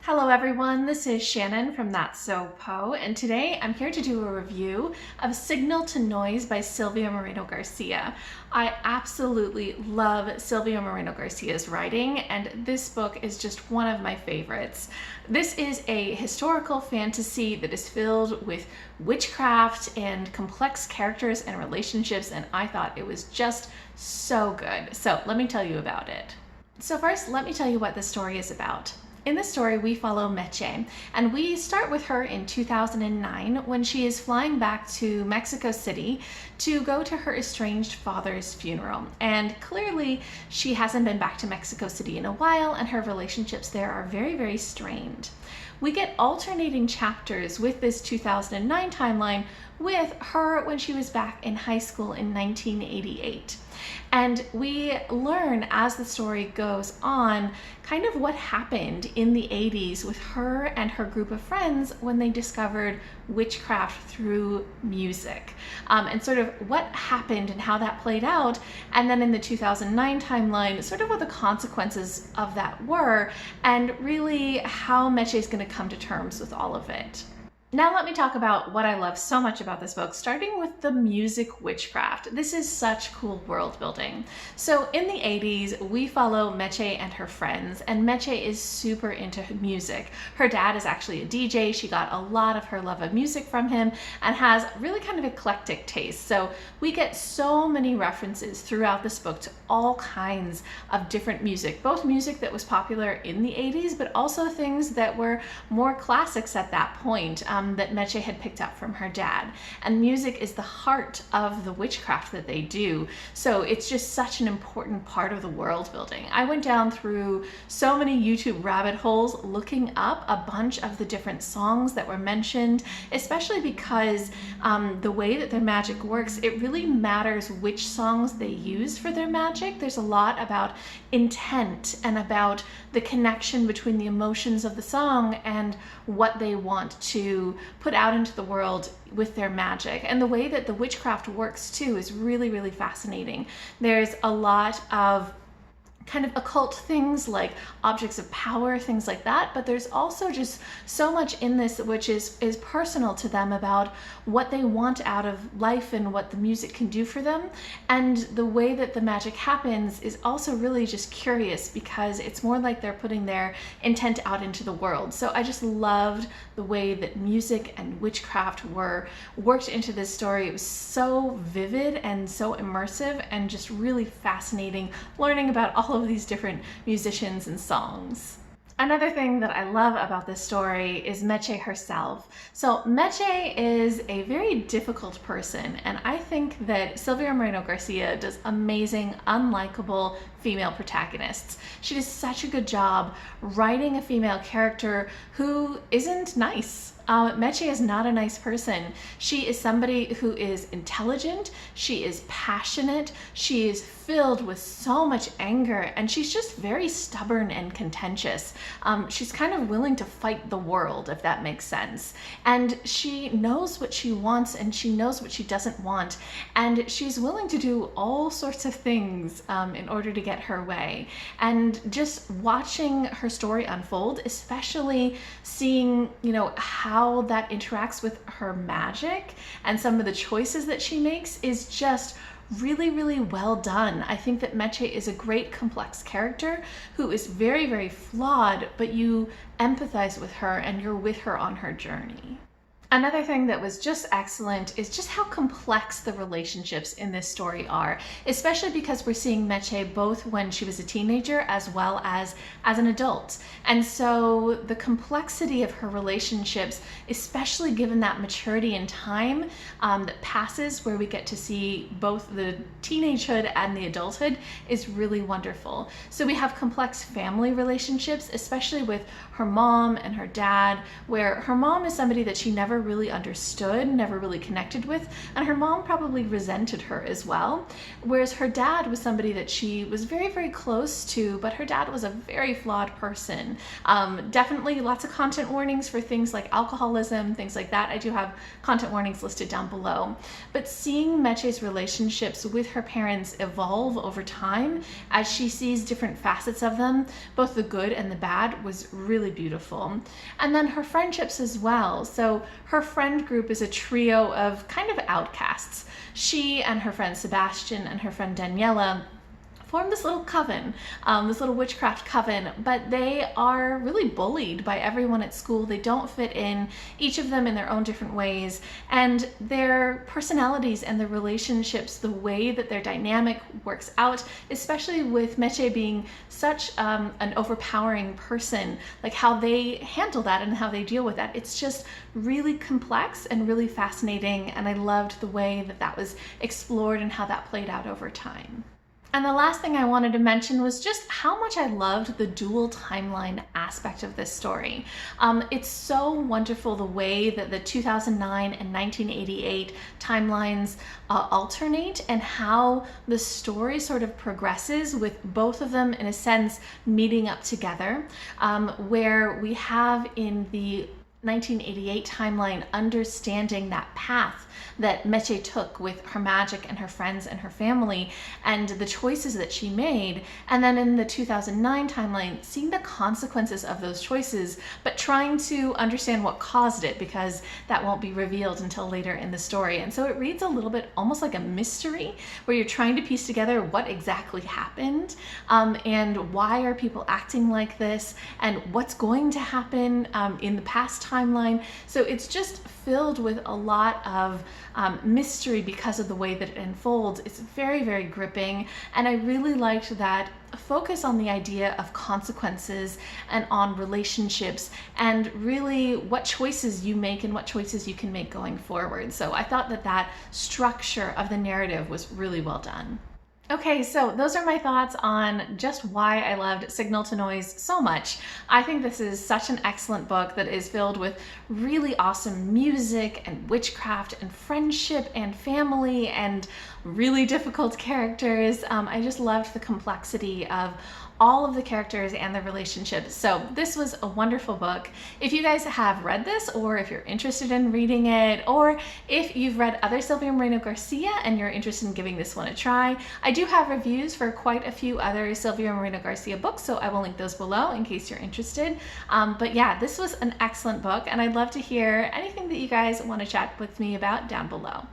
Hello everyone, this is Shannon from That's So Po, and today I'm here to do a review of Signal to Noise by Silvia Moreno-Garcia. I absolutely love Silvia Moreno-Garcia's writing, and this book is just one of my favorites. This is a historical fantasy that is filled with witchcraft and complex characters and relationships, and I thought it was just so good. So let me tell you about it. So first, let me tell you what the story is about. In the story, we follow Meche, and we start with her in 2009 when she is flying back to Mexico City to go to her estranged father's funeral. And clearly, she hasn't been back to Mexico City in a while, and her relationships there are very, very strained. We get alternating chapters with this 2009 timeline with her when she was back in high school in 1988. And we learn as the story goes on kind of what happened in the 80s with her and her group of friends when they discovered witchcraft through music, and sort of what happened and how that played out. And then in the 2009 timeline, sort of what the consequences of that were, and really how Meche is going to come to terms with all of it. Now let me talk about what I love so much about this book, starting with the music Witchcraft. This is such cool world building. So in the 80s, we follow Meche and her friends, and Meche is super into music. Her dad is actually a DJ. She got a lot of her love of music from him and has really kind of eclectic taste. So we get so many references throughout this book to all kinds of different music, both music that was popular in the 80s, but also things that were more classics at that point. That Meche had picked up from her dad. And music is the heart of the witchcraft that they do. So it's just such an important part of the world building. I went down through so many YouTube rabbit holes looking up a bunch of the different songs that were mentioned, especially because the way that their magic works, it really matters which songs they use for their magic. There's a lot about intent and about the connection between the emotions of the song and what they want to put out into the world with their magic. And the way that the witchcraft works too is really, really fascinating. There's a lot of kind of occult things like objects of power, things like that, but there's also just so much in this which is personal to them about what they want out of life and what the music can do for them. And the way that the magic happens is also really just curious because it's more like they're putting their intent out into the world. So I just loved the way that music and witchcraft were worked into this story. It was so vivid and so immersive and just really fascinating learning about all of these different musicians and songs. Another thing that I love about this story is Meche herself. So Meche is a very difficult person, and I think that Silvia Moreno-Garcia does amazing, unlikable female protagonists. She does such a good job writing a female character who isn't nice. Meche is not a nice person. She is somebody who is intelligent, she is passionate, she is filled with so much anger, and she's just very stubborn and contentious. She's kind of willing to fight the world, if that makes sense. And she knows what she wants and she knows what she doesn't want. And she's willing to do all sorts of things in order to get her way. And just watching her story unfold, especially seeing, how that interacts with her magic and some of the choices that she makes is just really, really well done. I think that Meche is a great complex character who is very, very flawed, but you empathize with her and you're with her on her journey. Another thing that was just excellent is just how complex the relationships in this story are, especially because we're seeing Meche both when she was a teenager as well as an adult. And so the complexity of her relationships, especially given that maturity in time that passes where we get to see both the teenagehood and the adulthood, is really wonderful. So we have complex family relationships, especially with her mom and her dad, where her mom is somebody that she never really understood, never really connected with, and her mom probably resented her as well. Whereas her dad was somebody that she was very, very close to, but her dad was a very flawed person. Definitely lots of content warnings for things like alcoholism, things like that. I do have content warnings listed down below. But seeing Meche's relationships with her parents evolve over time as she sees different facets of them, both the good and the bad, was really beautiful. And then her friendships as well. So her friend group is a trio of kind of outcasts. She and her friend Sebastian and her friend Daniela form this little coven, this little witchcraft coven, but they are really bullied by everyone at school. They don't fit in, each of them in their own different ways, and their personalities and their relationships, the way that their dynamic works out, especially with Meche being such an overpowering person, like how they handle that and how they deal with that. It's just really complex and really fascinating, and I loved the way that that was explored and how that played out over time. And the last thing I wanted to mention was just how much I loved the dual timeline aspect of this story. It's so wonderful the way that the 2009 and 1988 timelines alternate, and how the story sort of progresses with both of them in a sense meeting up together, where we have in the 1988 timeline understanding that path that Meche took with her magic and her friends and her family and the choices that she made, and then in the 2009 timeline seeing the consequences of those choices, but trying to understand what caused it, because that won't be revealed until later in the story. And so it reads a little bit almost like a mystery, where you're trying to piece together what exactly happened, and why are people acting like this, and what's going to happen in the past timeline. So it's just filled with a lot of mystery because of the way that it unfolds. It's very, very gripping, and I really liked that focus on the idea of consequences and on relationships, and really what choices you make and what choices you can make going forward. So I thought that that structure of the narrative was really well done. Okay, so those are my thoughts on just why I loved Signal to Noise so much. I think this is such an excellent book that is filled with really awesome music and witchcraft and friendship and family and really difficult characters. I just loved the complexity of all of the characters and the relationships. So this was a wonderful book. If you guys have read this, or if you're interested in reading it, or if you've read other Silvia Moreno-Garcia and you're interested in giving this one a try, I do have reviews for quite a few other Silvia Moreno-Garcia books, so I will link those below in case you're interested. But yeah, this was an excellent book, and I'd love to hear anything that you guys want to chat with me about down below.